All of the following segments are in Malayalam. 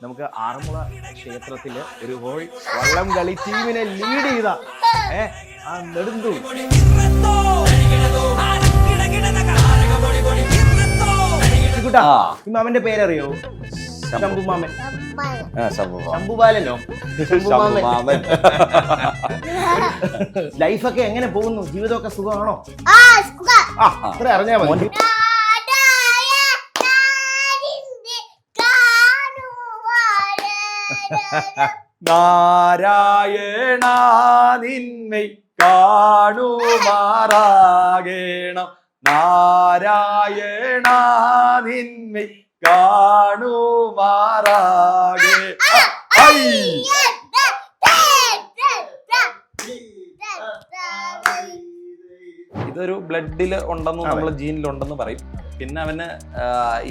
നമുക്ക് ആറന്മുള ക്ഷേത്രത്തില് ഒരു ഹോൾ വള്ളം കളി ടീമിനെ ലീഡ് ചെയ്ത ആ നെടുന്തു ഈ മാമന്റെ പേരറിയോ? ശംഭുമാമൻ. ശംഭുബാലനോ? ശംഭുമാമൻ. ലൈഫൊക്കെ എങ്ങനെ പോകുന്നു? ജീവിതമൊക്കെ സുഖമാണോ? അത്ര അറിഞ്ഞാ മതി. നാരായണ നിന്നെ കാണുമാറാകണം, നാരായണ നിന്നെ കാണുമാറാകെ. ഇതൊരു ബ്ലഡില് ഉണ്ടെന്ന് നമ്മൾ ജീനിലുണ്ടെന്ന് പറയും. പിന്നെ അവന്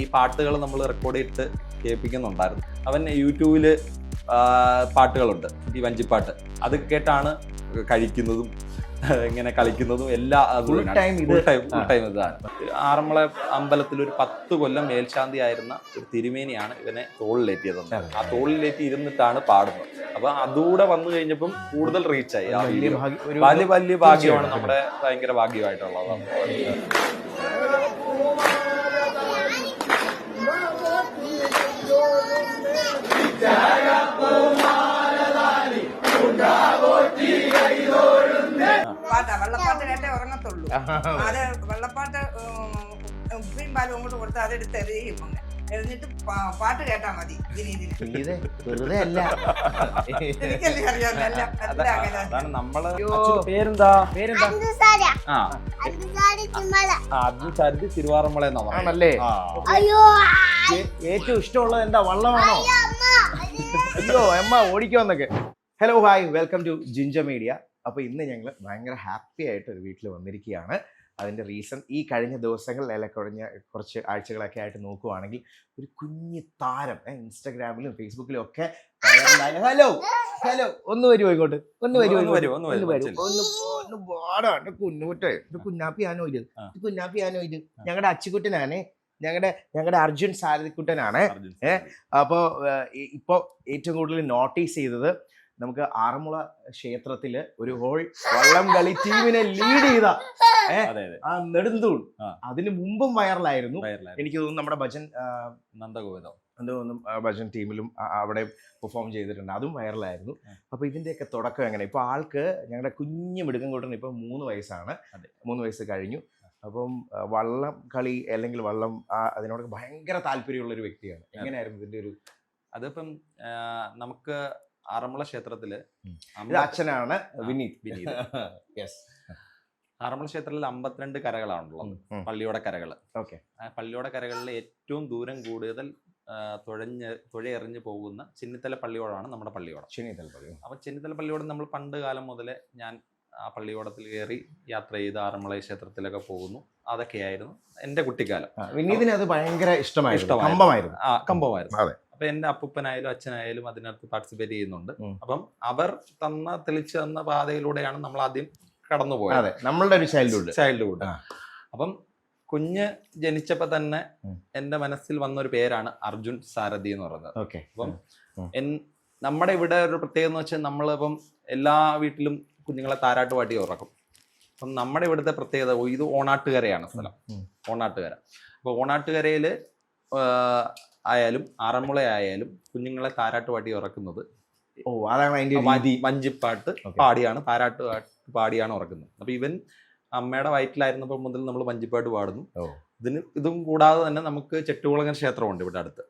ഈ പാട്ടുകൾ നമ്മൾ റെക്കോർഡ് ചെയ്തിട്ട് കേൾപ്പിക്കുന്നുണ്ടായിരുന്നു. അവൻ യൂട്യൂബില് പാട്ടുകളുണ്ട്, ഈ വഞ്ചിപ്പാട്ട്. അത് കേട്ടാണ് കഴിക്കുന്നതും ഇങ്ങനെ കളിക്കുന്നതും എല്ലാം. ഫുൾ ടൈം ഇതാണ്. ആറന്മുള അമ്പലത്തിൽ ഒരു 10 കൊല്ലം മേൽശാന്തി ആയിരുന്ന ഒരു തിരുമേനിയാണ് ഇവനെ തോളിലേറ്റിയത്. ആ തോളിലേറ്റി ഇരുന്നിട്ടാണ് പാടുന്നത്. അപ്പൊ അതുകൂടെ വന്നു കഴിഞ്ഞപ്പം കൂടുതൽ റീച്ചായി. വലിയ ഭാഗ്യമാണ്, നമ്മുടെ ഭയങ്കര ഭാഗ്യമായിട്ടുള്ളതാണ്. വെള്ളപ്പാട്ട് കേട്ടേ ഉറങ്ങത്തുള്ളൂ. അത് വെള്ളപ്പാട്ട് ഉപ്പയും പാലും അങ്ങോട്ട് കൊടുത്ത് അതെടുത്ത് എറിയും. എറിഞ്ഞിട്ട് പാട്ട് കേട്ടാ മതി. വെറുതെ അല്ല, എനിക്കല്ലേ അറിയാമല്ലോ. പേരെന്താ? അർജുൻ സാരഥി തിരുവാറന്മുള എന്നാണല്ലേ? ഏറ്റവും ഇഷ്ടമുള്ളത് എന്താ? വള്ളമാണോ? അയ്യോ അമ്മ ഓടിക്കുമെന്നൊക്കെ. ഹലോ ഹായ്, വെൽക്കം ടു ജിഞ്ച മീഡിയ. അപ്പോൾ ഇന്ന് ഞങ്ങൾ ഭയങ്കര ഹാപ്പി ആയിട്ട് ഒരു വീട്ടിൽ വന്നിരിക്കുകയാണ്. അതിൻ്റെ റീസൺ ഈ കഴിഞ്ഞ ദിവസങ്ങളിൽ കുറച്ച് ആഴ്ചകളൊക്കെ ആയിട്ട് നോക്കുവാണെങ്കിൽ ഒരു കുഞ്ഞു താരം ഇൻസ്റ്റാഗ്രാമിലും ഫേസ്ബുക്കിലും ഒക്കെ ഹലോ ഹലോ ഒന്ന് വരുമോ ഇങ്ങോട്ട്? ഒന്ന് പാടാണ്ട് കുഞ്ഞുകുട്ടെ, ഇത് കുഞ്ഞാപ്പിയാനോ ഇത്? കുഞ്ഞാപ്പിയാനോ ഇത്? ഞങ്ങളുടെ അച്ചുകുട്ടനാണ്, ഞങ്ങളുടെ അർജുൻ സാരഥിക്കുട്ടനാണ്. അപ്പോൾ ഇപ്പോൾ ഏറ്റവും കൂടുതൽ നോട്ടീസ് ചെയ്തത് നമുക്ക് ആറന്മുള ക്ഷേത്രത്തില് ഒരു ഹോൾ വള്ളം കളി ടീമിനെ ലീഡ് ചെയ്ത ആ നെടുന്തൂൺ. അതിന് മുമ്പും വൈറലായിരുന്നു. എനിക്ക് തോന്നുന്നു നമ്മുടെ ഭജൻ ഭജൻ ടീമിലും അവിടെ പെർഫോം ചെയ്തിട്ടുണ്ട്, അതും വൈറലായിരുന്നു. അപ്പൊ ഇതിന്റെയൊക്കെ തുടക്കം എങ്ങനെ? ഇപ്പൊ ആൾക്ക് ഞങ്ങളുടെ കുഞ്ഞു മിടുക്കൻകൂട്ടൻ ഇപ്പൊ 3 വയസ്സാണ്. 3 വയസ്സ് കഴിഞ്ഞു. അപ്പം വള്ളം കളി അല്ലെങ്കിൽ വള്ളം അതിനോട് ഭയങ്കര താല്പര്യമുള്ള ഒരു വ്യക്തിയാണ്. എങ്ങനെയായിരുന്നു ഇതിന്റെ ഒരു? അതിപ്പം നമുക്ക് ആറന്മുള ക്ഷേത്രത്തില് അച്ഛനാണ് വിനീത്. ആറന്മുള ക്ഷേത്രത്തിൽ 52 കരകളാണുള്ളത്, പള്ളിയോടെ കരകള്. പള്ളിയോടെ കരകളിൽ ഏറ്റവും ദൂരം കൂടുതൽ തുഴയെറിഞ്ഞു പോകുന്ന ചെന്നിത്തല പള്ളിയോടാണ് നമ്മുടെ പള്ളിയോടം. അപ്പൊ ചെന്നിത്തല പള്ളിയോടം നമ്മൾ പണ്ട് കാലം മുതലേ ഞാൻ ആ പള്ളിയോടത്തിൽ കയറി യാത്ര ചെയ്ത് ആറന്മുള ക്ഷേത്രത്തിലൊക്കെ പോകുന്നു. അതൊക്കെയായിരുന്നു എന്റെ കുട്ടിക്കാലം. വിനീതിന് അത് ഭയങ്കര ഇഷ്ടമായിരുന്നു. കമ്പമായിരുന്നു. അപ്പൊ എന്റെ അപ്പൂപ്പനായാലും അച്ഛനായാലും അതിനകത്ത് പാർട്ടിസിപ്പേറ്റ് ചെയ്യുന്നുണ്ട്. അപ്പം അവർ തെളിച്ചു തന്ന പാതയിലൂടെയാണ് നമ്മൾ ആദ്യം കടന്നുപോയത്, നമ്മളുടെ ഒരു ചൈൽഡ്ഹുഡ്. അപ്പം കുഞ്ഞ് ജനിച്ചപ്പോ തന്നെ എന്റെ മനസ്സിൽ വന്നൊരു പേരാണ് അർജുൻ സാരഥി എന്ന് പറയുന്നത്. അപ്പം നമ്മുടെ ഇവിടെ ഒരു പ്രത്യേകത എന്ന് വെച്ചാൽ നമ്മളിപ്പം എല്ലാ വീട്ടിലും കുഞ്ഞുങ്ങളെ താരാട്ട് പാട്ടി ഉറക്കും. അപ്പം നമ്മുടെ ഇവിടുത്തെ പ്രത്യേകത, ഇത് ഓണാട്ടുകരയാണ് സ്ഥലം, ഓണാട്ടുകര. അപ്പൊ ഓണാട്ടുകരയില് ആയാലും ആറന്മുള ആയാലും കുഞ്ഞുങ്ങളെ താരാട്ട് പാടി ഉറക്കുന്നത് വഞ്ചിപ്പാട്ട് പാടിയാണ്, താരാട്ട് പാടിയാണ് ഉറക്കുന്നത്. അപ്പൊ ഇവൻ അമ്മയുടെ വയറ്റിലായിരുന്നപ്പോൾ മുതൽ നമ്മൾ വഞ്ചിപ്പാട്ട് പാടുന്നു. ഇതും കൂടാതെ തന്നെ നമുക്ക് ചെട്ടുകുളങ്ങര ക്ഷേത്രമുണ്ട് ഇവിടെ അടുത്ത്,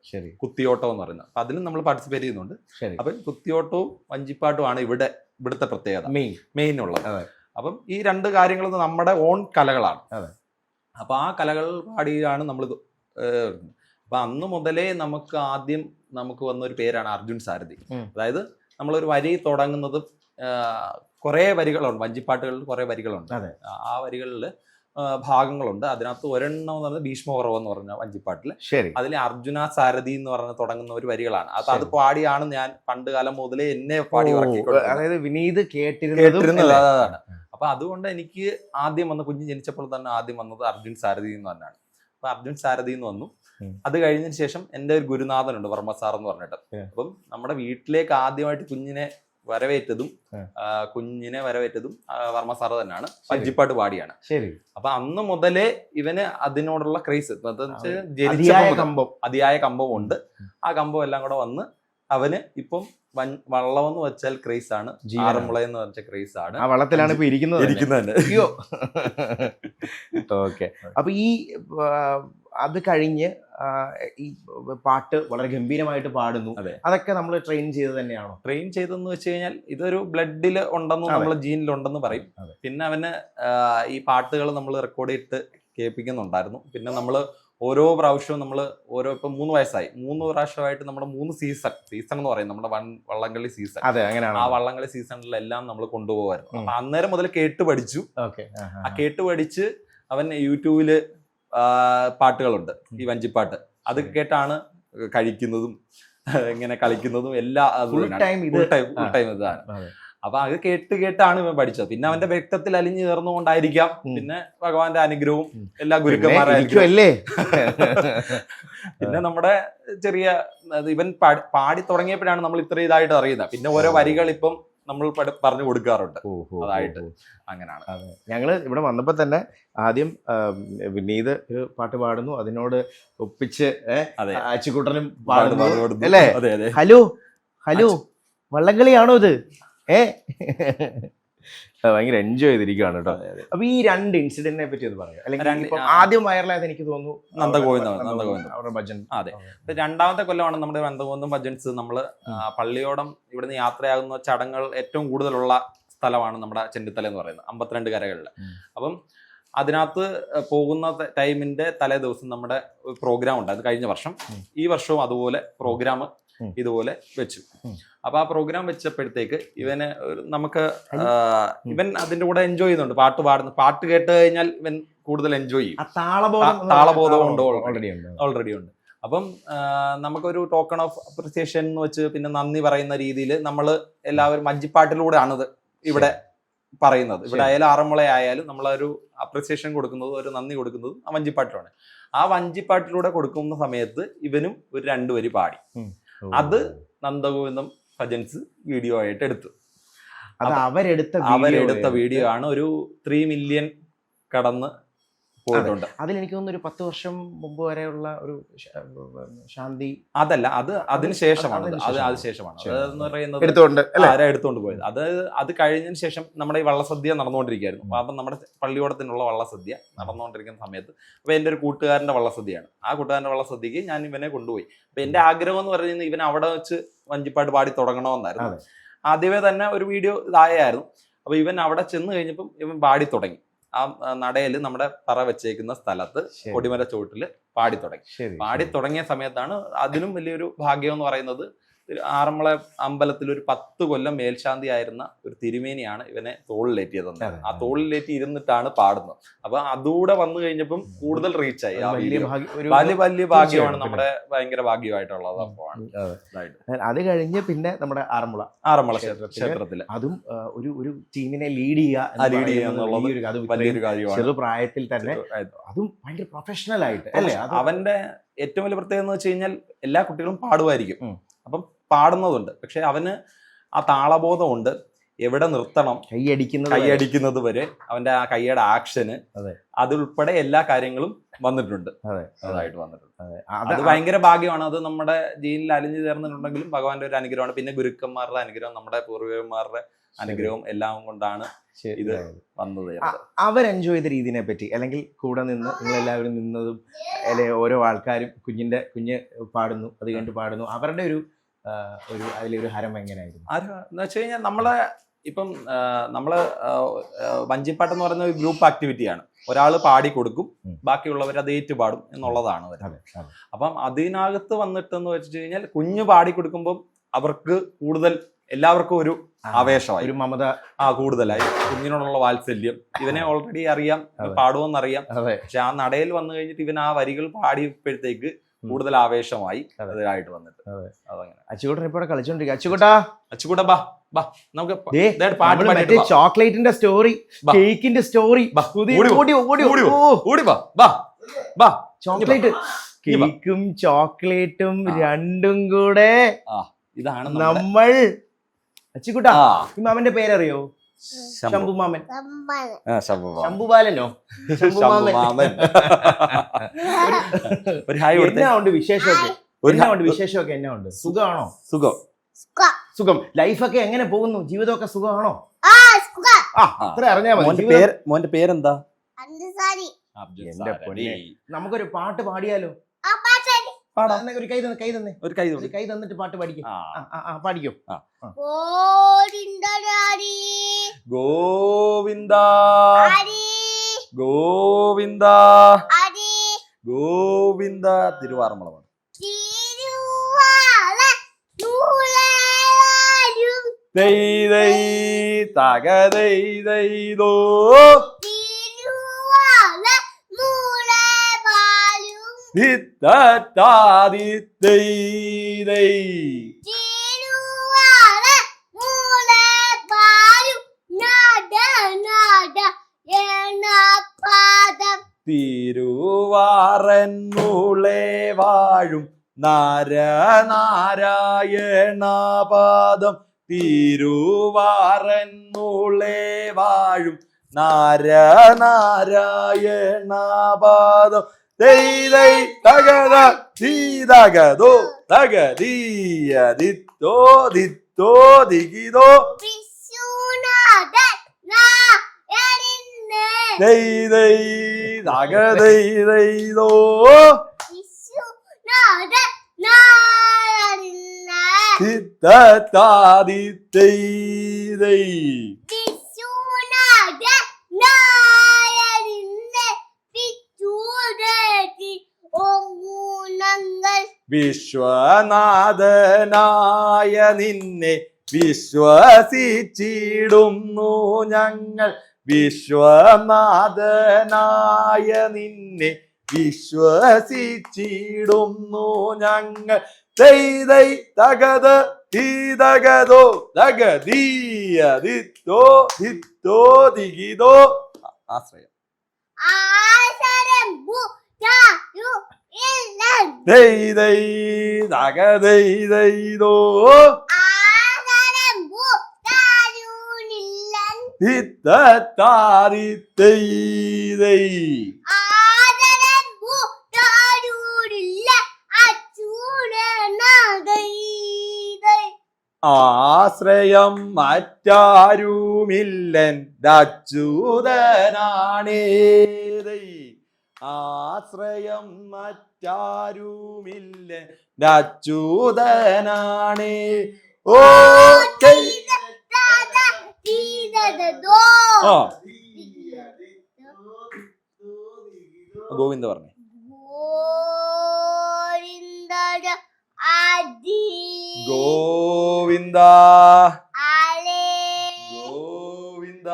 കുത്തിയോട്ടം എന്ന് പറയുന്നത്. അപ്പൊ അതിലും നമ്മൾ പാർട്ടിസിപ്പേറ്റ് ചെയ്യുന്നുണ്ട്. അപ്പൊ കുത്തിയോട്ടവും വഞ്ചിപ്പാട്ടുമാണ് ഇവിടുത്തെ പ്രത്യേകത, മെയിൻ ഉള്ളത്. അപ്പം ഈ 2 കാര്യങ്ങളും നമ്മുടെ ഓൺ കലകളാണ്. അപ്പൊ ആ കലകൾ പാടിയാണ് നമ്മളിത്. അപ്പൊ അന്ന് മുതലേ നമുക്ക് വന്നൊരു പേരാണ് അർജുൻ സാരഥി. അതായത് നമ്മളൊരു വരി തുടങ്ങുന്നത് കുറെ വരികളുണ്ട്, വഞ്ചിപ്പാട്ടുകളിൽ കുറെ വരികളുണ്ട്. ആ വരികളിൽ ഭാഗങ്ങളുണ്ട്. അതിനകത്ത് ഒരെണ്ണം എന്ന് പറഞ്ഞാൽ ഭീഷ്മപർവ്വം എന്ന് പറഞ്ഞ വഞ്ചിപ്പാട്ടില് അതിൽ അർജുന സാരഥി എന്ന് പറഞ്ഞ തുടങ്ങുന്ന ഒരു വരികളാണ്. അത് പാടിയാണ് ഞാൻ പണ്ട് കാലം മുതലേ എന്നെ പാടി അതായത് വിനീത് കേട്ടിരുന്നത് അതാണ്. അപ്പൊ അതുകൊണ്ട് എനിക്ക് ആദ്യം വന്ന കുഞ്ഞ് ജനിച്ചപ്പോൾ തന്നെ ആദ്യം വന്നത് അർജുൻ സാരഥി എന്ന് പറഞ്ഞാണ്. അപ്പൊ അർജുൻ സാരഥി എന്ന് വന്നു. അത് കഴിഞ്ഞതിന് ശേഷം എൻ്റെ ഒരു ഗുരുനാഥനുണ്ട് വർമ്മ സാർ എന്ന് പറഞ്ഞിട്ട്. അപ്പം നമ്മുടെ വീട്ടിലേക്ക് ആദ്യമായിട്ട് കുഞ്ഞിനെ വരവേറ്റതും വർമ്മ സാറ് തന്നെയാണ്. വഞ്ചിപ്പാട്ട് പാടിയാണ്. ശരി. അപ്പൊ അന്ന് മുതലേ ഇവന് അതിനോടുള്ള ക്രൈസ്, അതിയായ കമ്പം ഉണ്ട്. ആ കമ്പം എല്ലാം കൂടെ വന്ന് അവന് ഇപ്പം വള്ളം എന്ന് വെച്ചാൽ ക്രൈസ് ആണ്, ആറന്മുള എന്ന് വെച്ച ക്രൈസ് ആണ്. ആ വള്ളത്തിലാണ് ഇപ്പൊ ഇരിക്കുന്നത്. അയ്യോ. ഓക്കെ. അപ്പൊ ഈ അത് കഴിഞ്ഞ് ഈ പാട്ട് വളരെ ഗംഭീരമായിട്ട് പാടുന്നു. അതൊക്കെ നമ്മൾ ട്രെയിൻ ചെയ്ത് തന്നെയാണോ? ട്രെയിൻ ചെയ്തെന്ന് വെച്ച് കഴിഞ്ഞാൽ ഇതൊരു ബ്ലഡിൽ ഉണ്ടെന്ന്, നമ്മളെ ജീനിലുണ്ടെന്ന് പറയും. പിന്നെ അവന് ഈ പാട്ടുകൾ നമ്മൾ റെക്കോർഡ് ചെയ്തിട്ട് കേൾപ്പിക്കുന്നുണ്ടായിരുന്നു. പിന്നെ നമ്മൾ ഓരോ പ്രാവശ്യവും നമ്മൾ ഇപ്പൊ 3 വയസ്സായി, 3 പ്രാവശ്യമായിട്ട് നമ്മുടെ 3 സീസൺ എന്ന് പറയും, നമ്മുടെ വള്ളംകളി സീസൺ. ആ വള്ളംകളി സീസണിലെല്ലാം നമ്മൾ കൊണ്ടുപോകായിരുന്നു. അപ്പൊ അന്നേരം മുതൽ കേട്ട് പഠിച്ചു. ആ കേട്ട് പഠിച്ച് അവൻ യൂട്യൂബില് പാട്ടുകളുണ്ട്, ഈ വഞ്ചിപ്പാട്ട്. അത് കേട്ടാണ് കഴിക്കുന്നതും ഇങ്ങനെ കളിക്കുന്നതും എല്ലാം. ഫുൾ ടൈം ഇതാണ്. അപ്പൊ അത് കേട്ടാണ് ഇവൻ പഠിച്ചത്. പിന്നെ അവന്റെ വ്യക്തത്തിൽ അലിഞ്ഞു ചേർന്നുകൊണ്ടായിരിക്കാം പിന്നെ ഭഗവാന്റെ അനുഗ്രഹവും എല്ലാ ഗുരുക്കന്മാരായിരിക്കും അല്ലേ. പിന്നെ നമ്മുടെ ചെറിയ ഇവൻ പാടി തുടങ്ങിയപ്പോഴാണ് നമ്മൾ ഇത്ര ഇതായിട്ട് അറിയുന്നത്. പിന്നെ ഓരോ വരികൾ ഇപ്പം നമ്മൾ പറഞ്ഞു കൊടുക്കാറുണ്ട്. അതായിട്ട് അങ്ങനെയാണ്. ഞങ്ങള് ഇവിടെ വന്നപ്പോ തന്നെ ആദ്യം വിനീത് ഒരു പാട്ട് പാടുന്നു, അതിനോട് ഒപ്പിച്ച് അച്ചുകുട്ടനും പാടുന്നു അല്ലേ. ഹലോ വള്ളംകളിയാണോ ഇത്? ഭയങ്കര എൻജോയ് ചെയ്തിരിക്കുകയാണ് കേട്ടോ. അപ്പൊ ഈ 2 ഇൻസിഡന്റിനെ പറ്റി ഒന്ന് പറയാം. അല്ലെങ്കിൽ ആദ്യം വൈറലായത് എനിക്ക് തോന്നുന്നു നന്ദഗോവിന്ദം ഭജൻ. അതെ, രണ്ടാമത്തെ കൊല്ലമാണ് നമ്മുടെ നന്ദഗോവിന്ദം ഭജൻസ്. നമ്മള് പള്ളിയോടം ഇവിടുന്ന് യാത്രയാകുന്ന ചടങ്ങുകൾ ഏറ്റവും കൂടുതലുള്ള സ്ഥലമാണ് നമ്മുടെ ചെന്നിത്തല എന്ന് പറയുന്നത്, 52 കരകളിൽ. അപ്പം അതിനകത്ത് പോകുന്ന ടൈമിന്റെ തലേ ദിവസം നമ്മുടെ പ്രോഗ്രാം ഉണ്ടായിരുന്നു കഴിഞ്ഞ വർഷം. ഈ വർഷവും അതുപോലെ പ്രോഗ്രാം ഇതുപോലെ വെച്ചു. അപ്പൊ ആ പ്രോഗ്രാം വെച്ചപ്പോഴത്തേക്ക് ഇവന് ഇവൻ അതിന്റെ കൂടെ എൻജോയ് ചെയ്യുന്നുണ്ട്. പാട്ട് കേട്ട് കഴിഞ്ഞാൽ ഇവൻ കൂടുതൽ എൻജോയ് ചെയ്യും. താളബോധം ഓൾറെഡി ഉണ്ട്. അപ്പം നമുക്കൊരു ടോക്കൺ ഓഫ് അപ്രിസിയേഷൻ എന്ന് വെച്ച് പിന്നെ നന്ദി പറയുന്ന രീതിയിൽ നമ്മൾ എല്ലാവരും വഞ്ചിപ്പാട്ടിലൂടെയാണിത് ഇവിടെ പറയുന്നത്. ഇവിടെ ആയാലും ആറന്മുള ആയാലും നമ്മളൊരു അപ്രിസിയേഷൻ കൊടുക്കുന്നതും ഒരു നന്ദി കൊടുക്കുന്നതും ആ വഞ്ചിപ്പാട്ടിലാണ്. ആ വഞ്ചിപ്പാട്ടിലൂടെ കൊടുക്കുന്ന സമയത്ത് ഇവനും ഒരു 2 വരി പാടി. അത് നന്ദഗോവിന്ദം ഭജൻസ് വീഡിയോ ആയിട്ട് എടുത്തു. അവരെടുത്ത വീഡിയോ ആണ്. ഒരു 3 മില്യൺ കടന്ന് പോയിട്ടുണ്ട്. അതിലെനിക്ക് തോന്നുന്നു ഒരു 10 വർഷം മുമ്പ് വരെയുള്ള ഒരു ശാന്തി അതല്ല, അതിന് ശേഷമാണ്. അത് ശേഷമാണ് അതെന്ന് പറയുന്നത് എടുത്തുകൊണ്ട് പോയത്. അത് കഴിഞ്ഞതിന് ശേഷം നമ്മുടെ ഈ വള്ളസദ്യ നടന്നുകൊണ്ടിരിക്കുകയായിരുന്നു. അപ്പം നമ്മുടെ പള്ളിയോടത്തിനുള്ള വള്ളസദ്യ നടന്നുകൊണ്ടിരിക്കുന്ന സമയത്ത് അപ്പൊ എൻ്റെ ഒരു കൂട്ടുകാരന്റെ വള്ളസദ്യയാണ്. ആ കൂട്ടുകാരന്റെ വള്ളസദ്യക്ക് ഞാൻ ഇവനെ കൊണ്ടുപോയി. അപ്പൊ എന്റെ ആഗ്രഹം എന്ന് പറയുന്നത് ഇവൻ അവിടെ വെച്ച് വഞ്ചിപ്പാട്ട് പാടി തുടങ്ങണമെന്നായിരുന്നു. ആദ്യമേ തന്നെ ഒരു വീഡിയോ ഇതായിരുന്നു. അപ്പൊ ഇവൻ അവിടെ ചെന്ന് കഴിഞ്ഞപ്പം ഇവൻ പാടി തുടങ്ങി. ആ നടയിൽ നമ്മുടെ പറ വെച്ചേക്കുന്ന സ്ഥലത്ത് കൊടിമര ചുവട്ടില് പാടി തുടങ്ങിയ സമയത്താണ് അതിലും വലിയൊരു ഭാഗ്യം എന്ന് പറയുന്നത്, ആറന്മുള അമ്പലത്തിൽ ഒരു 10 കൊല്ലം മേൽശാന്തി ആയിരുന്ന ഒരു തിരുമേനിയാണ് ഇവനെ തോളിലേറ്റിയതെന്ന്. ആ തോളിലേറ്റി ഇരുന്നിട്ടാണ് പാടുന്നത്. അപ്പൊ അതുകൂടെ വന്നു കഴിഞ്ഞപ്പം കൂടുതൽ റീച്ചായി. വലിയ ഭാഗ്യമാണ്, നമ്മുടെ ഭയങ്കര ഭാഗ്യമായിട്ടുള്ളത്. അത് കഴിഞ്ഞ് പിന്നെ നമ്മുടെ ആറന്മുള ക്ഷേത്രത്തില് അതും ഒരു ടീമിനെ ലീഡ് ചെയ്യുക എന്നുള്ളത് വലിയൊരു കാര്യമാണ്. ചെറുപ്രായത്തിൽ തന്നെ അതും ഭയങ്കര പ്രൊഫഷണൽ ആയിട്ട് അല്ലേ. അവന്റെ ഏറ്റവും വലിയ പ്രത്യേകത എന്ന് വെച്ച് കഴിഞ്ഞാൽ എല്ലാ കുട്ടികളും പാടുമായിരിക്കും. അപ്പം പാടുന്നതുണ്ട്, പക്ഷെ അവന് ആ താളബോധമുണ്ട്. എവിടെ നിർത്തണം, കൈയടിക്കുന്നത് വരെ അവന്റെ ആ കൈയുടെ ആക്ഷന് അതുൾപ്പെടെ എല്ലാ കാര്യങ്ങളും വന്നിട്ടുണ്ട്. അതായിട്ട് വന്നിട്ടുണ്ട്. അത് ഭയങ്കര ഭാഗ്യമാണ്. അത് നമ്മുടെ ജീനിൽ അലിഞ്ഞു ചേർന്നിട്ടുണ്ടെങ്കിലും ഭഗവാന്റെ ഒരു അനുഗ്രഹമാണ്. പിന്നെ ഗുരുക്കന്മാരുടെ അനുഗ്രഹം, നമ്മുടെ പൂർവികന്മാരുടെ അനുഗ്രഹം എല്ലാം കൊണ്ടാണ് ഇത് വന്നത്. അവർ എൻജോയ് ചെയ്ത രീതിയെ പറ്റി, അല്ലെങ്കിൽ കൂടെ നിന്ന് നിങ്ങളെല്ലാവരും നിന്നതും അല്ലെ ഓരോ ആൾക്കാരും കുഞ്ഞ് പാടുന്നു, അത് കഴിഞ്ഞിട്ട് പാടുന്നു, അവരുടെ ഒരു അതിലൊരു ഹരം എങ്ങനെയായിരുന്നു? എന്ന് വെച്ച് കഴിഞ്ഞാൽ നമ്മള് വഞ്ചിപ്പാട്ട് എന്ന് പറയുന്ന ഒരു ഗ്രൂപ്പ് ആക്ടിവിറ്റിയാണ്. ഒരാൾ പാടി കൊടുക്കും, ബാക്കിയുള്ളവർ അത് ഏറ്റുപാടും എന്നുള്ളതാണ്. അപ്പം അതിനകത്ത് വന്നിട്ടെന്ന് വെച്ച് കഴിഞ്ഞാൽ കുഞ്ഞ് പാടി കൊടുക്കുമ്പോൾ അവർക്ക് കൂടുതൽ എല്ലാവർക്കും ഒരു ആവേശമായി, ഒരു മമത കൂടുതലായി, കുഞ്ഞിനോടുള്ള വാത്സല്യം. ഇവനെ ഓൾറെഡി അറിയാം, പാടുമെന്നറിയാം. പക്ഷെ ആ നടയിൽ വന്നു കഴിഞ്ഞിട്ട് ഇവൻ ആ വരികൾ പാടിയപ്പോഴത്തേക്ക് കൂടുതൽ ആവേശമായി അതിലായിട്ട് വന്നിട്ട്. അതങ്ങനെ അച്ചുകൂട്ടൻ ഇപ്പോൾ കളിച്ചോണ്ടിരിക്കുക. അച്ചുകൂട്ട ബാ നമുക്ക് ചോക്ലേറ്റിന്റെ സ്റ്റോറി, കേക്കിന്റെ സ്റ്റോറി, ചോക്ലേറ്റ് കേക്കും ചോക്ലേറ്റും രണ്ടും കൂടെ ഇതാണ് നമ്മൾ അച്ചിക്കുട്ടാ ഈ മാമന്റെ പേരറിയോ? ശംഭു മാമൻ. ശംഭുബാലനോ? ശംഭുമാമൻ. ഒരു ഹായ് കൊടുത്തേ. എന്നാ ഉണ്ട് വിശേഷമൊക്കെ? എന്നാ ഉണ്ട് വിശേഷമൊക്കെ? എന്നാ ഉണ്ട്? സുഖമാണോ? സുഖം. ലൈഫൊക്കെ എങ്ങനെ പോകുന്നു? ജീവിതമൊക്കെ സുഖമാണോ? അത്ര അറിഞ്ഞാ മതി. മോന്റെ പേരെന്താ? എന്റെ പൊന്നെ, നമുക്കൊരു പാട്ട് പാടിയാലോ? ഒരു കൈ തന്നെ, കൈ തന്നിട്ട് പാട്ട് പാടിക്കും. പാടിക്കോ. ഗോവിന്ദ ഗോവിന്ദ ഗോവിന്ദ. തിരുവാറന്മുള തകതോ തിരുവാറൻ മൂളെ വാഴും നാരായണപാദം. തിരുവാറൻ മൂളെ വാഴും നാരായണപാദം. തകത തീതകതോ തകതീയതിത്തോ ദിത്തോ ദിഗിതോ തകതൈതോ തിത്തതാദിത്തൈതൈ വിശ്വനാഥനായ നിന്നെ വിശ്വസിച്ചിടുന്നു ഞങ്ങൾ. വിശ്വനാഥനായ നിന്നെ വിശ്വസിച്ചിടുന്നു ഞങ്ങൾ. തൈതൈ തകത തീതകതോ തകതീയതിത്തോ ദിത്തോ ദിഗിതോ. ആശ്രയം തൈതൈ തകതൈതൈതോ തിത്തതാദിത്തൈതൈ. ആശ്രയം മറ്റാരുമില്ലൻ അച്യുതനാണേതൈ. ആശ്രയം മറ്റാരുമില്ലൻ അച്യുതനാണേ. ഓ ഗോവിന്ദ പറഞ്ഞേ. ഗോവിന്ദ ഗോവിന്ദ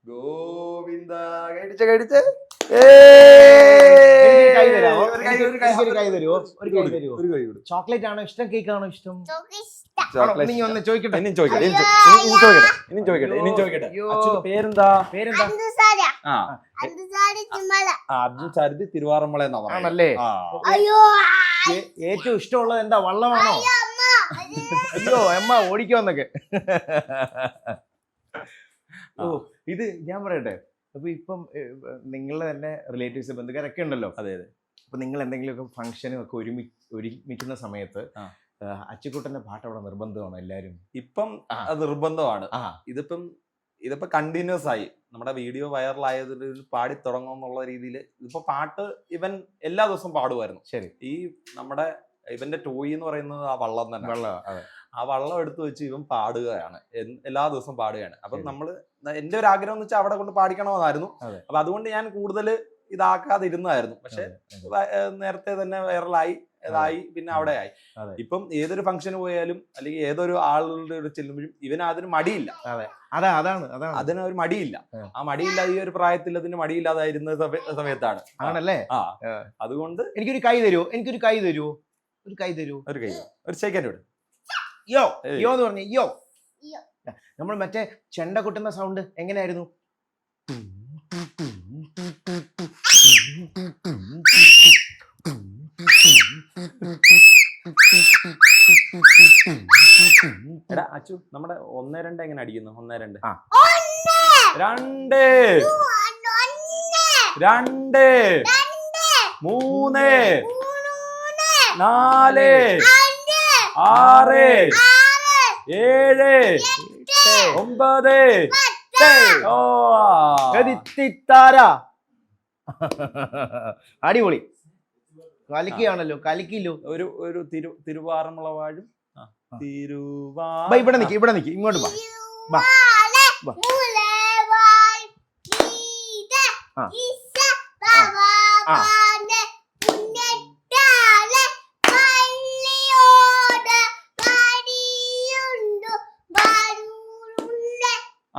ഗോവിന്ദ. കഴിച്ച് ചോക്ലേറ്റ് ആണോ ഇഷ്ടം? കേക്ക് ആണോ ഇഷ്ടം? പേരെന്താ? അർജുൻ സാരഥി തിരുവാറന്മുള എന്നാ പറഞ്ഞല്ലേ? ഏറ്റവും ഇഷ്ടമുള്ളത് എന്താ? വള്ളമാണോ? അയ്യോ അമ്മ ഓടിക്കോന്നൊക്കെ. ഓ ഇത് ഞാൻ പറയട്ടെ. അപ്പൊ ഇപ്പം നിങ്ങളുടെ തന്നെ റിലേറ്റീവ്സ് ബന്ധുക്കാരൊക്കെ ഉണ്ടല്ലോ. അതെ അതെ. അപ്പൊ നിങ്ങൾ എന്തെങ്കിലുമൊക്കെ ഫംഗ്ഷനും ഒക്കെ ഒരുമിക്കുന്ന സമയത്ത് അച്ചുക്കുട്ടന്റെ പാട്ട് അവിടെ നിർബന്ധമാണ് എല്ലാരും. ഇപ്പം അത് നിർബന്ധമാണ്. ഇതിപ്പോ കണ്ടിന്യൂസ് ആയി നമ്മുടെ വീഡിയോ വൈറലായതിൽ പാടി തുടങ്ങും എന്നുള്ള രീതിയിൽ ഇതിപ്പോ പാട്ട് ഇവൻ എല്ലാ ദിവസവും പാടുമായിരുന്നു. ശരി. ഈ നമ്മുടെ ഇവന്റെ ടോയ് എന്ന് പറയുന്നത് ആ വള്ളം തന്നെ. ആ വള്ളം എടുത്തു വെച്ച് ഇവൻ പാടുകയാണ്, എല്ലാ ദിവസവും പാടുകയാണ്. അപ്പൊ നമ്മള് എന്റെ ഒരു ആഗ്രഹം എന്ന് വെച്ചാൽ അവിടെ കൊണ്ട് പാടിക്കണമെന്നായിരുന്നു. അപ്പൊ അതുകൊണ്ട് ഞാൻ കൂടുതൽ ഇതാക്കാതിരുന്നായിരുന്നു. പക്ഷെ നേരത്തെ തന്നെ വൈറലായി ഇതായി, പിന്നെ അവിടെ ആയി. ഇപ്പം ഏതൊരു ഫംഗ്ഷന് പോയാലും അല്ലെങ്കിൽ ഏതൊരു ആളുകളുടെ ചെല്ലുമ്പോഴും ഇവന് അതിന് മടിയില്ല. അതിന് ഒരു മടിയില്ല. ആ മടിയില്ലാതെ ഈ ഒരു പ്രായത്തിൽ അതിന് മടിയില്ലാതായിരുന്ന സമയത്താണ്. ആണല്ലേ? അതുകൊണ്ട് എനിക്കൊരു കൈ തരുമോ? ഒരു സെക്കൻഡ് വിട്. യോ യോ എന്ന് പറഞ്ഞ യോ. നമ്മൾ മറ്റേ ചെണ്ട കൊട്ടുന്ന സൗണ്ട് എങ്ങനെയായിരുന്നു? എടാ അച്ചു നമ്മുടെ 1 2 എങ്ങനെ അടിക്കുന്നു? 1 2 ആ. 2 2 3 4 6 7 9 ഓ അടിപൊളി കലിക്കുകയാണല്ലോ, കലിക്കില്ലോ. ഒരു തിരുവാറന്മുള വാഴും ഇവിടെ നിക്ക് ഇങ്ങോട്ട് വാ. വാ. വാ. ആ. ആ.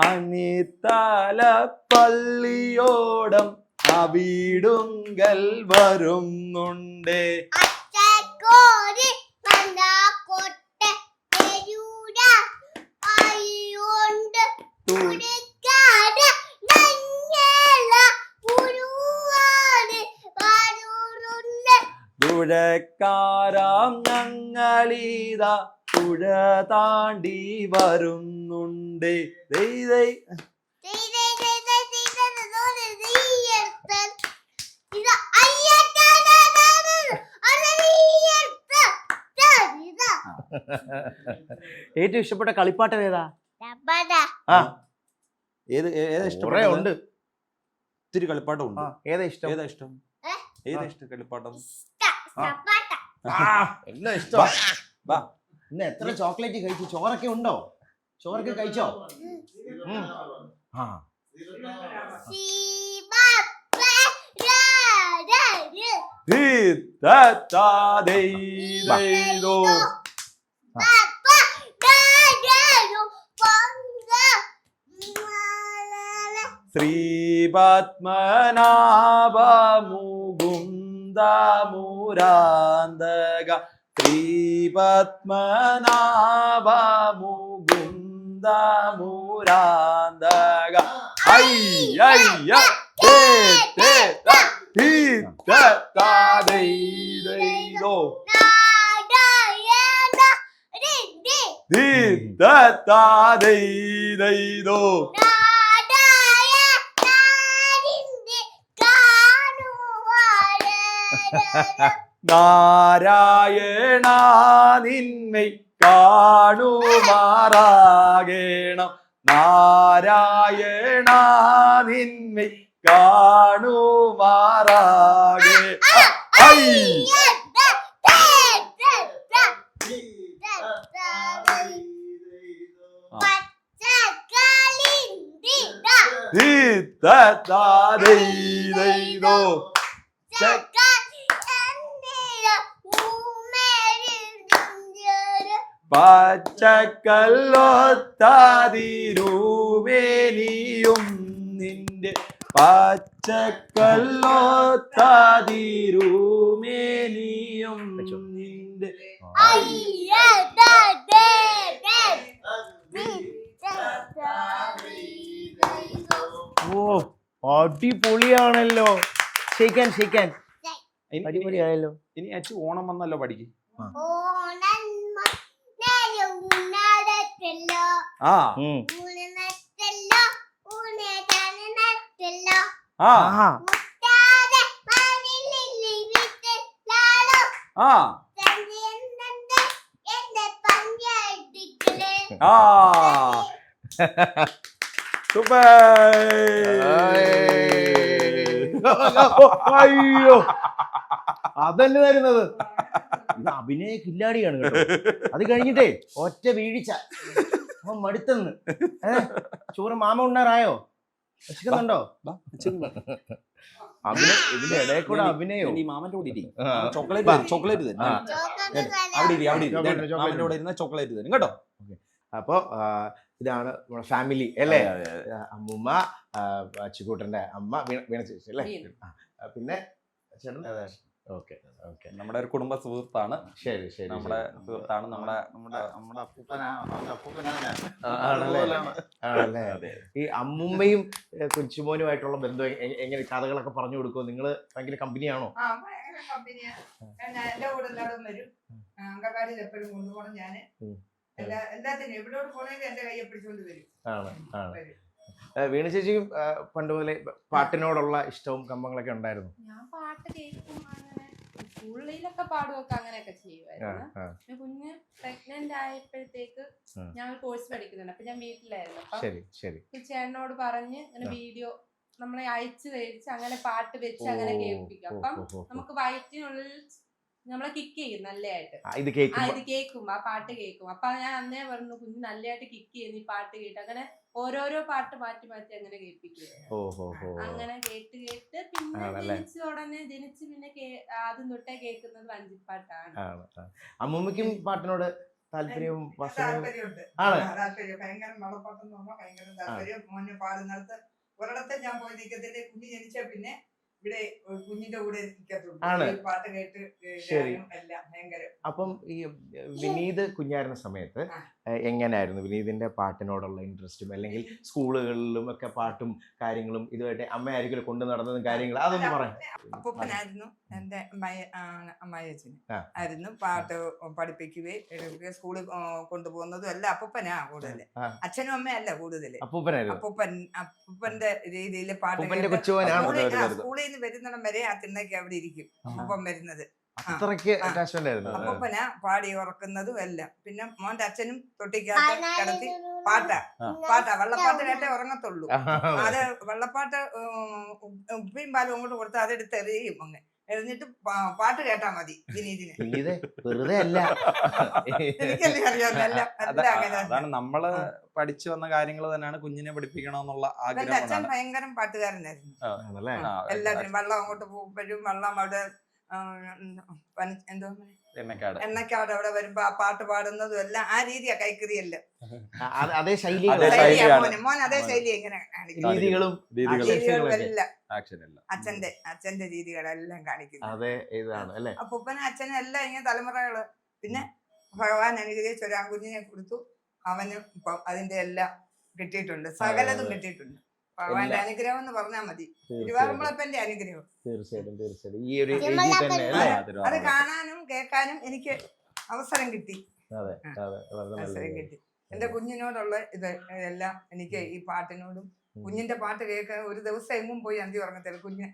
അനിത്തല പള്ളിയോടം അവിടുങ്കൽ വരുന്നുണ്ട്. തുഴക്കാരാം ഞങ്ങളിതാ തുഴ താണ്ടി വരുന്നുണ്ട്. ഏറ്റവും ഇഷ്ടപ്പെട്ട കളിപ്പാട്ടം ഏതാ? ഏതാ ഇഷ്ടം? ഉണ്ട്, ഒത്തിരി കളിപ്പാട്ടം ഉണ്ട്. ഏതാ ഇഷ്ടം? ഏതാ ഇഷ്ടം കളിപ്പാട്ടം? എല്ലാം ഇഷ്ടം. ഇന്ന് എത്ര ചോക്ലേറ്റ് കഴിച്ചു? ചോറൊക്കെ ഉണ്ടോ? ചോറൊക്കെ കഴിച്ചോ? ശ്രീപത്മനാഭമുകുന്ദമുരാന്തക ശ്രീപത്മനാഭമുകുന്ദമുരാന്തക അയ്യ നാരായണ നിന്നെ കാണുമാറാകണം. നാരായണ നിന്നെ കാണുമാറാകെ പച്ചക്കല്ലൊത്താതിരൂമേനിയും നിന്റെ പച്ചക്കല്ലൊത്താതിരൂമേനിയും നിന്റെ ഓ അടിപൊളിയാണല്ലോ. ഷെയ്ക്കാൻ അടിപൊളിയായല്ലോ. ഇനി അച്ഛൻ ഓണം വന്നല്ലോ പഠിക്കും. അയ്യോ അതല്ലേ വരുന്നത്. ഇത് അഭിനയ കില്ലാടിയാണ് കേട്ടോ. അത് കഴിഞ്ഞിട്ടേ ഒറ്റ വീഴ്ച അവൻ മടുത്തെന്ന്. ചോറ് മാമ ഉണ്ണാറായോ? വിശക്കുന്നുണ്ടോ? ഇതിന്റെ ഇടയിൽ കൂടെ അഭിനയോ? മാമന്റെ കൂടെ ചോക്ലേറ്റ് ചോക്ലേറ്റ് തരും കേട്ടോ. അപ്പൊ ഇതാണ് നമ്മുടെ ഫാമിലി അല്ലേ? അമ്മൂമ്മ, അച്ചുകൂട്ടന്റെ അമ്മ വീണ ചേച്ചി അല്ലേ? പിന്നെ ചേട്ടൻ ഓക്കെ ഓക്കെ. നമ്മുടെ ഒരു കുടുംബ സുഹൃത്താണ്. ശരി ശരി. നമ്മുടെ സുഹൃത്താണ്. നമ്മുടെ ആണല്ലേ. ഈ അമ്മുമ്മയും കൊച്ചുമോനുമായിട്ടുള്ള ബന്ധം എങ്ങനെ, കഥകളൊക്കെ പറഞ്ഞു കൊടുക്കുമോ? നിങ്ങള് ഭയങ്കര കമ്പനിയാണോ? ഭയങ്കര കമ്പനിയാ. എന്റെ കൂടെ എല്ലാവരും വരും. അംഗൻവാടിയിൽ എപ്പോഴും കൊണ്ടുപോകണം. ഞാന് എല്ലാത്തിനും എവിടോട്ട് പോണെങ്കിലും എന്റെ കയ്യെ പിടിച്ചുകൊണ്ട് വരും. വീണ ചേച്ചിക്കും പണ്ട് മുതലേ പാട്ടിനോടുള്ള ഇഷ്ടവും കമ്പങ്ങളൊക്കെ ഉണ്ടായിരുന്നു? ഞാൻ പാട്ട് കേൾക്കും, അങ്ങനെ സ്കൂളിലൊക്കെ പാടുമൊക്കെ അങ്ങനെയൊക്കെ ചെയ്യുമായിരുന്നു. കുഞ്ഞ് പ്രഗ്നന്റ് ആയപ്പോഴത്തേക്ക് ഞാൻ ഒരു കോഴ്സ് പഠിക്കുന്നുണ്ട്. അപ്പൊ ഞാൻ വീട്ടിലായിരുന്നു. അപ്പൊ ചേട്ടനോട് പറഞ്ഞ് അങ്ങനെ വീഡിയോ നമ്മളെ അയച്ചു തേടിച്ച് അങ്ങനെ പാട്ട് വെച്ച് അങ്ങനെ കേൾപ്പിക്കും. അപ്പം നമുക്ക് വയറ്റിനുള്ളിൽ നമ്മളെ കിക്ക് ചെയ്യും നല്ലതായിട്ട്. ഇത് കേൾക്കുമ്പോ ആ പാട്ട് കേൾക്കും. അപ്പൊ ഞാൻ അന്നേ പറഞ്ഞു കുഞ്ഞ് നല്ലതായിട്ട് കിക്ക് ചെയ്യുന്നു ഈ പാട്ട് കേട്ട്. അങ്ങനെ ഓരോരോ പാട്ട് മാറ്റി മാറ്റി അങ്ങനെ കേൾപ്പിക്കുക. അങ്ങനെ കേട്ട് കേട്ട് പിന്നെ ജനിച്ച് പിന്നെ ആദ്യം തൊട്ടേ കേൾക്കുന്നത് വഞ്ചിപ്പാട്ടാണ്. അമ്മൂമ്മയ്ക്കും പാട്ടിനോട് താല്പര്യവും താല്പര്യമുണ്ട്. ഭയങ്കര വെള്ളപ്പാട്ടെന്ന് പറഞ്ഞാൽ ഭയങ്കര താല്പര്യം. മോനെ പാടുന്നിടത്ത് ഒരിടത്ത് ഞാൻ പോയി നിൽക്കത്തില്ല. കുഞ്ഞ് ജനിച്ച പിന്നെ ഇവിടെ കുഞ്ഞിന്റെ കൂടെ പാട്ട് കേട്ട് എല്ലാം ഭയങ്കര. അപ്പം ഈ വിനീത് കുഞ്ഞായിരുന്ന സമയത്ത് എങ്ങനെയായിരുന്നു വിനീതിന്റെ പാട്ടിനോടുള്ള ഇൻട്രസ്റ്റും, അല്ലെങ്കിൽ സ്കൂളുകളിലും ഒക്കെ പാട്ടും കാര്യങ്ങളും ഇതുമായിട്ട് അമ്മയായിരിക്കും കൊണ്ടു നടന്നതും കാര്യങ്ങളും അതൊന്നും പറയാം? അപ്പൂപ്പനായിരുന്നു എന്റെ അമ്മായിയച്ഛന് ആയിരുന്നു പാട്ട് പഠിപ്പിക്കുകയും സ്കൂളിൽ കൊണ്ടുപോകുന്നതും എല്ലാം അപ്പൂപ്പനാ കൂടുതല്. അച്ഛനും അമ്മയല്ല കൂടുതല്. അപ്പൂപ്പന്റെ രീതിയിൽ പാട്ട് സ്കൂളിൽ നിന്ന് വരുന്നിടം വരെ ആ തിണ്ണയ്ക്ക് അവിടെ ഇരിക്കും അപ്പൂപ്പൻ വരുന്നത്. അപ്പൂപ്പന പാടി ഉറക്കുന്നതും എല്ലാം. പിന്നെ മോന്റെ അച്ഛനും തൊട്ടിക്കകത്ത് കിടത്തി പാട്ടാ വെള്ളപ്പാട്ട് കേട്ടേ ഉറങ്ങത്തുള്ളൂ. അത് വെള്ളപ്പാട്ട് ഉപ്പിയും പാലും അങ്ങോട്ട് കൊടുത്താൽ അതെടുത്ത് എറിയും. അങ്ങ് എറിഞ്ഞിട്ട് പാട്ട് കേട്ടാ മതി വിനീതിന്. വെറുതെ അല്ല, എനിക്കല്ലേ അറിയാവുന്ന. അതാണ് നമ്മള് പഠിച്ചു വന്ന കാര്യങ്ങൾ തന്നെയാണ് കുഞ്ഞിനെ പഠിപ്പിക്കണമെന്നുള്ള ആഗ്രഹം. അച്ഛൻ ഭയങ്കര പാട്ടുകാരനായിരുന്നു. എല്ലാത്തിനും വെള്ളം അങ്ങോട്ട് പോകുമ്പോഴും വെള്ളം അവിടെ എണ്ണക്കാട് അവിടെ വരുമ്പോ ആ പാട്ട് പാടുന്നതും എല്ലാം ആ രീതിയാ. കൈക്കറിയല്ല അതേ ശൈലി. മോൻ അതേ ശൈലി എങ്ങനെ രീതികളും അച്ഛന്റെ രീതികളെല്ലാം കാണിക്കുന്നു. അപ്പൂപ്പനും അച്ഛനും എല്ലാം ഇങ്ങനെ തലമുറകള്. പിന്നെ ഭഗവാൻ അനുഗ്രഹിച്ച ഒരു ആൺകുഞ്ഞിനെ കൊടുത്തു. അവന് ഇപ്പൊ അതിന്റെ എല്ലാം കിട്ടിയിട്ടുണ്ട്, സകലതും കിട്ടിയിട്ടുണ്ട്. ഭഗവാന്റെ അനുഗ്രഹം എന്ന് പറഞ്ഞാൽ മതി. തിരുവാറന്മുളപ്പന്റെ അനുഗ്രഹം. തീർച്ചയായിട്ടും ഈ ഒരു അത് കാണാനും കേൾക്കാനും എനിക്ക് അവസരം കിട്ടി. അവസരം കിട്ടി. എന്റെ കുഞ്ഞിനോടുള്ള ഇതെല്ലാം എനിക്ക് ഈ പാട്ടിനോടും കുഞ്ഞിന്റെ പാട്ട് കേൾക്കാൻ ഒരു ദിവസം എങ്ങും പോയി അന്തി ഉറങ്ങത്തില്ല. കുഞ്ഞ്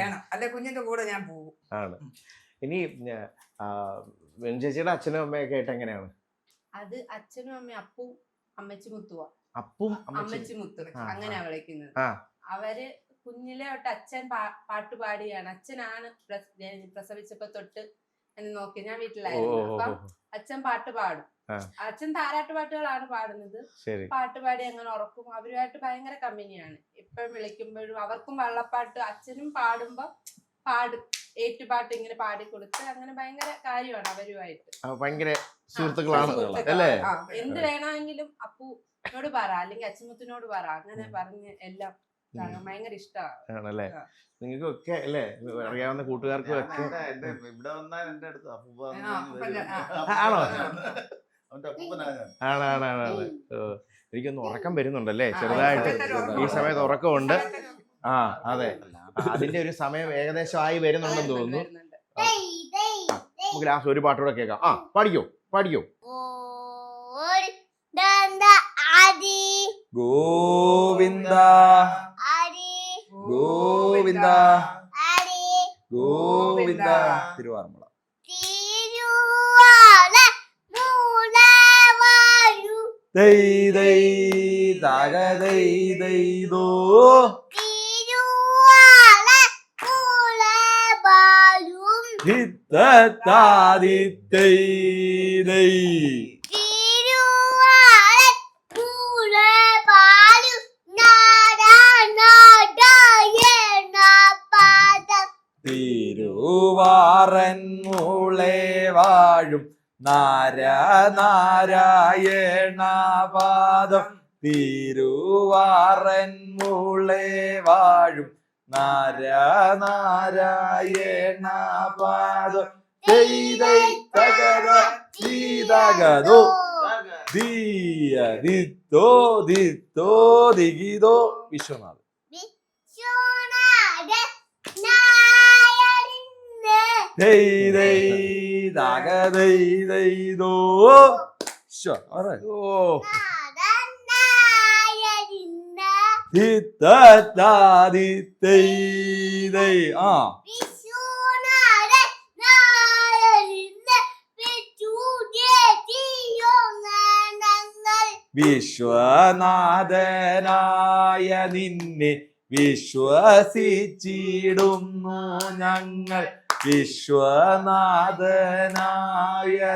വേണം, അല്ലെ കുഞ്ഞിന്റെ കൂടെ ഞാൻ പോകും. ഇനി ചേച്ചിയുടെ അച്ഛനും അമ്മയൊക്കെ ആയിട്ട് എങ്ങനെയാണ്? അത് അച്ഛനും അമ്മയും അപ്പും അമ്മച്ചി മുത്തുവാ. അപ്പും അമ്മച്ചി മുത്തു അങ്ങനെയാ വിളിക്കുന്നത്. അവര് കുഞ്ഞിലെ തൊട്ട് അച്ഛൻ പാട്ടുപാടിയാണ്. അച്ഛനാണ് പ്രസവിച്ചപ്പോ തൊട്ട് എന്നെ നോക്കി. ഞാൻ വീട്ടിലായിരുന്നു. അപ്പം അച്ഛൻ പാട്ട് പാടും. അച്ഛൻ താരാട്ട് പാട്ടുകളാണ് പാടുന്നത്. പാട്ടുപാടി അങ്ങനെ ഉറക്കും. അവരുമായിട്ട് ഭയങ്കര കമ്പനിയാണ്. എപ്പോഴും വിളിക്കുമ്പോഴും അവർക്കും വള്ളപ്പാട്ട് അച്ഛനും പാടുമ്പോ പാടും. ഏറ്റുപാട്ട് ഇങ്ങനെ പാടിക്കൊടുത്ത് അങ്ങനെ ഭയങ്കര കാര്യമാണ് അവരുമായിട്ട്. ഭയങ്കര സുഹൃത്തുക്കളാണ് അല്ലേ? എന്ത് വേണമെങ്കിലും അപ്പൂനോട് പറ, അല്ലെങ്കിൽ അച്ഛമുത്തിനോട് പറ, അങ്ങനെ പറഞ്ഞ് എല്ലാം ഭയങ്കര ഇഷ്ടമാണ്. നിങ്ങൾക്കൊക്കെ അല്ലേ അറിയാവുന്ന കൂട്ടുകാർക്കും ഒക്കെ ഇവിടെ വന്നാൽ എന്റെ അടുത്ത് ആണോ? ആണാണ്. എനിക്കൊന്ന് ഉറക്കം വരുന്നുണ്ടല്ലേ ചെറുതായിട്ട്. ഈ സമയത്ത് ഉറക്കമുണ്ട്. അതെ, അതിന്റെ ഒരു സമയം ഏകദേശം ആയി വരുന്നുണ്ടെന്ന് തോന്നുന്നു. നമുക്ക് ലാസ്റ്റ് ഒരു പാട്ടൂടെ കേൾക്കാം. പാടിക്കോ. ഗോവിന്ദ ഗോവിന്ദ ഗോവിന്ദ. തിരുവാറന്മുള. ദൈ ദൈ ദഗ ദൈ ദൈ ദോ ഹിത്തത്താദിത്തൈ ദൈ. തിരുവാറൻ മൂളെ വാഴും നാരായണപാദം. തിരുവാറൻ മൂളെ വാഴും നാരായണ പാദം ദീതഗതോ ദിത്തോ ദിത്തോ ദിഗിതോ വിശ്വനാഥ്. ദൈതോ ആ വിശ്വനാഥനായ നിന്നെ വിശ്വസിച്ചിടുന്നു ഞങ്ങൾ. വിശ്വനാഥനായ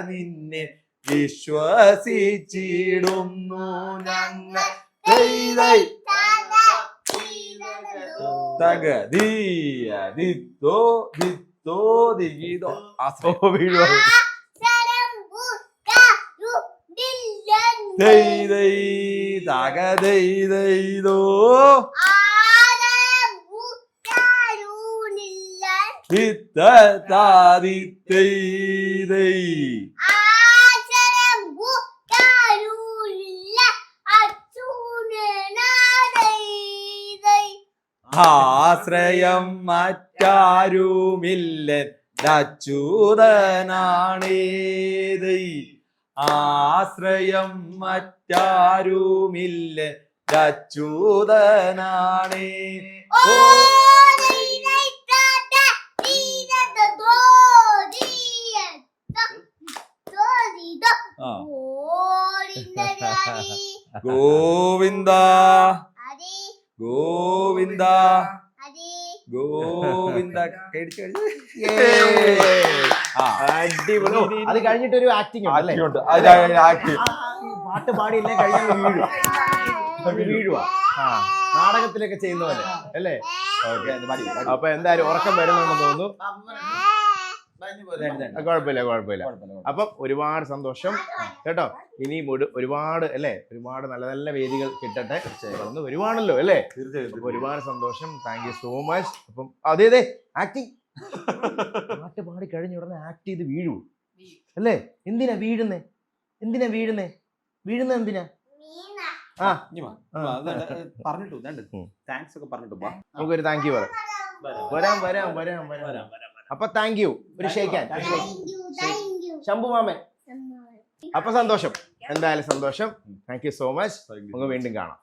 നിന്നെ വിശ്വസിച്ചിടുന്നു ഞങ്ങൾ. ദിത്തോ ദിത്തോ ദിഗിതോ വീഴുവാ. ദൈതോ ആശ്രയം മറ്റാരുമില്ല അച്യുതനാണേതൈ. ആശ്രയം മറ്റാരുമില്ല അച്യുതനാണേ. ഗോവിന്ദ ഗോവിന്ദ ഗോവിന്ദ. അടിപൊളി. അത് കഴിഞ്ഞിട്ട് ഒരു ആക്ടിങ് അല്ലേ? പാട്ട് പാടിയില്ലേ കഴിഞ്ഞാൽ വീഴുവാ. നാടകത്തിലൊക്കെ ചെയ്യുന്ന പോലെ അല്ലേ? അപ്പൊ എന്തായാലും ഉറക്കം വരുന്നുണ്ടെന്ന് തോന്നുന്നു. കുഴപ്പമില്ല. അപ്പം ഒരുപാട് സന്തോഷം കേട്ടോ. ഇനി ഒരുപാട് അല്ലേ, ഒരുപാട് നല്ല നല്ല വേദികൾ കിട്ടട്ടെ. ഒരുപാടല്ലോ അല്ലേ? തീർച്ചയായും ഒരുപാട് സന്തോഷം. Thank you so much. അപ്പം അതെ ആക്ടിങ് പാട്ട് പാടി കഴിഞ്ഞ ഉടനെ ആക്ട് ചെയ്ത് വീഴൂ അല്ലേ? എന്തിനാ വീഴുന്നേ? എന്തിനാ എന്തിനാ? നമുക്കൊരു താങ്ക് യു വരാം. അപ്പൊ താങ്ക് യു. ഒരു ഷേക്കാൻ ശംഭു മാമൻ. അപ്പൊ സന്തോഷം, എന്തായാലും സന്തോഷം. Thank you so much. നമുക്ക് വീണ്ടും കാണാം.